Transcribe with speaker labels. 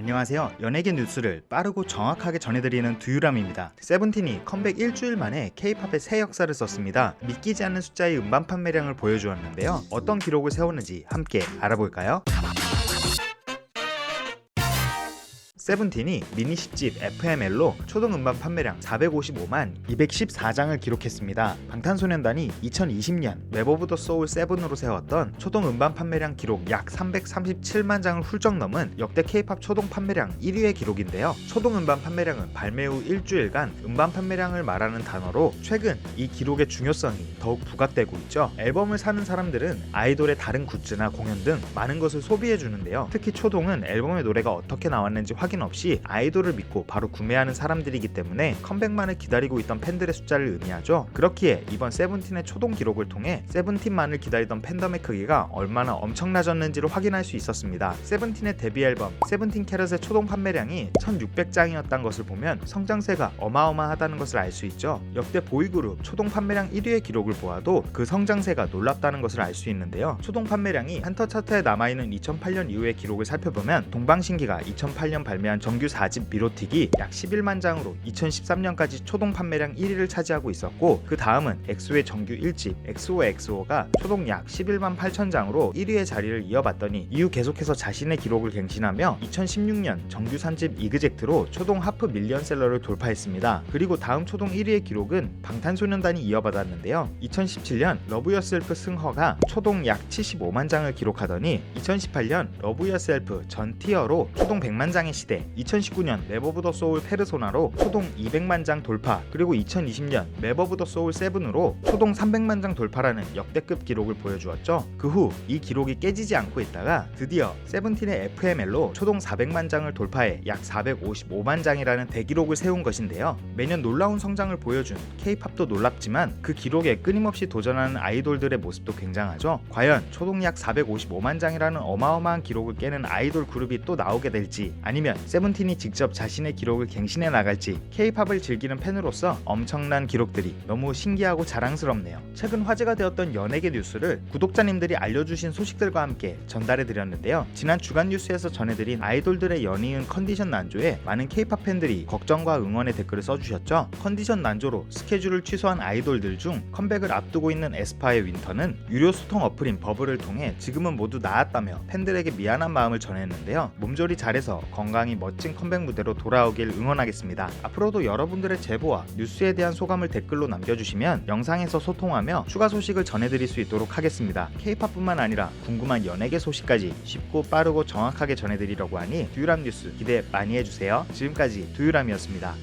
Speaker 1: 안녕하세요. 연예계 뉴스를 빠르고 정확하게 전해드리는 두유람입니다. 세븐틴이 컴백 일주일 만에 K-팝의 새 역사를 썼습니다. 믿기지 않는 숫자의 음반 판매량을 보여주었는데요. 어떤 기록을 세웠는지 함께 알아볼까요? 세븐틴이 미니 10집 FML로 초동 음반 판매량 455만 214장을 기록했습니다. 방탄소년단이 2020년 맵 오브 더 소울 7으로 세웠던 초동 음반 판매량 기록 약 337만 장을 훌쩍 넘은 역대 K-팝 초동 판매량 1위의 기록인데요. 초동 음반 판매량은 발매 후 일주일간 음반 판매량을 말하는 단어로 최근 이 기록의 중요성이 더욱 부각되고 있죠. 앨범을 사는 사람들은 아이돌의 다른 굿즈나 공연 등 많은 것을 소비해 주는데요. 특히 초동은 앨범의 노래가 어떻게 나왔는지 확인 없이 아이돌을 믿고 바로 구매하는 사람들이기 때문에 컴백만을 기다리고 있던 팬들의 숫자를 의미하죠. 그렇기에 이번 세븐틴의 초동 기록을 통해 세븐틴만을 기다리던 팬덤의 크기가 얼마나 엄청나졌는지를 확인할 수 있었습니다. 세븐틴의 데뷔 앨범 세븐틴 캐럿의 초동 판매량이 1600장이었던 것을 보면 성장세가 어마어마하다는 것을 알 수 있죠. 역대 보이그룹 초동 판매량 1위의 기록을 보아도 그 성장세가 놀랍다는 것을 알 수 있는데요. 초동 판매량이 한터 차트에 남아있는 2008년 이후의 기록을 살펴보면 동방신기가 2008년 발매한 정규 4집 미로틱이 약 11만 장으로 2013년까지 초동 판매량 1위를 차지하고 있었고, 그 다음은 엑소의 정규 1집 XOXO가 초동 약 11만 8천 장으로 1위의 자리를 이어봤더니 이후 계속해서 자신의 기록을 갱신하며 2016년 정규 3집 이그젝트로 초동 하프 밀리언셀러를 돌파했습니다. 그리고 다음 초동 1위의 기록은 방탄소년단이 이어받았는데요. 2017년 러브 유어셀프 승허가 초동 약 75만 장을 기록하더니 2018년 러브 유어셀프 전 티어로 초동 100만 장의 시대, 2019년 맵 오브 더 소울 페르소나로 초동 200만 장 돌파, 그리고 2020년 맵 오브 더 소울 7으로 초동 300만 장 돌파라는 역대급 기록을 보여주었죠. 그 후 이 기록이 깨지지 않고 있다가 드디어 세븐틴의 FML로 초동 400만 장을 돌파해 약 455만 장이라는 대기록을 세운 것인데요. 매년 놀라운 성장을 보여준 K-팝도 놀랍지만 그 기록에 끊임없이 도전하는 아이돌들의 모습도 굉장하죠. 과연 초동 약 455만 장이라는 어마어마한 기록을 깨는 아이돌 그룹이 또 나오게 될지, 아니면 세븐틴이 직접 자신의 기록을 갱신해 나갈지, K-팝을 즐기는 팬으로서 엄청난 기록들이 너무 신기하고 자랑스럽네요. 최근 화제가 되었던 연예계 뉴스를 구독자님들이 알려주신 소식들과 함께 전달해 드렸는데요. 지난 주간 뉴스에서 전해드린 아이돌들의 연이은 컨디션 난조에 많은 K-팝 팬들이 걱정과 응원의 댓글을 써주셨죠. 컨디션 난조로 스케줄을 취소한 아이돌들 중 컴백을 앞두고 있는 에스파의 윈터는 유료 소통 어플인 버블을 통해 지금은 모두 나았다며 팬들에게 미안한 마음을 전했는데요. 몸조리 잘해서 건강히 멋진 컴백 무대로 돌아오길 응원하겠습니다. 앞으로도 여러분들의 제보와 뉴스에 대한 소감을 댓글로 남겨주시면 영상에서 소통하며 추가 소식을 전해드릴 수 있도록 하겠습니다. K-팝뿐만 아니라 궁금한 연예계 소식까지 쉽고 빠르고 정확하게 전해드리려고 하니 두유람 뉴스 기대 많이 해주세요. 지금까지 두유람이었습니다.